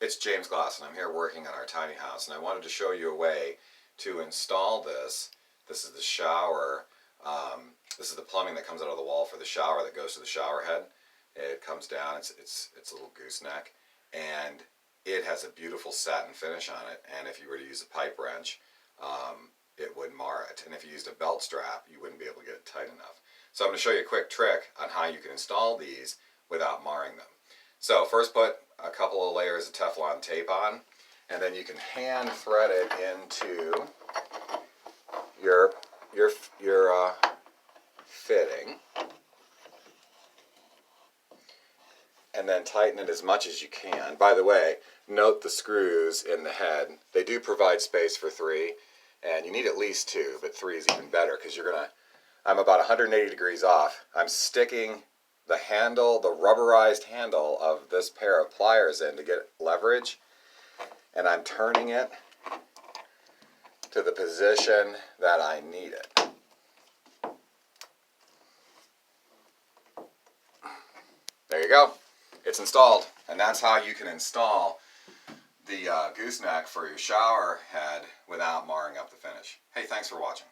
It's James Glass, and I'm here working on our tiny house, and I wanted to show you a way to install this. This is the shower. This is the plumbing that comes out of the wall for the shower that goes to the shower head. It comes down. It's a little gooseneck, and it has a beautiful satin finish on it. And if you were to use a pipe wrench, it would mar it. And if you used a belt strap, you wouldn't be able to get it tight enough. So I'm going to show you a quick trick on how you can install these without marring them. So first put a couple of layers of Teflon tape on, and then you can hand thread it into your fitting, and then tighten it as much as you can. By the way, note the screws in the head. They do provide space for 3, and you need at least 2, but 3 is even better because you're gonna, I'm about 180 degrees off. I'm sticking the handle, the rubberized handle of this pair of pliers in to get leverage, and I'm turning it to the position that I need it. There you go. It's installed, and that's how you can install the gooseneck for your shower head without marring up the finish. Hey, thanks for watching.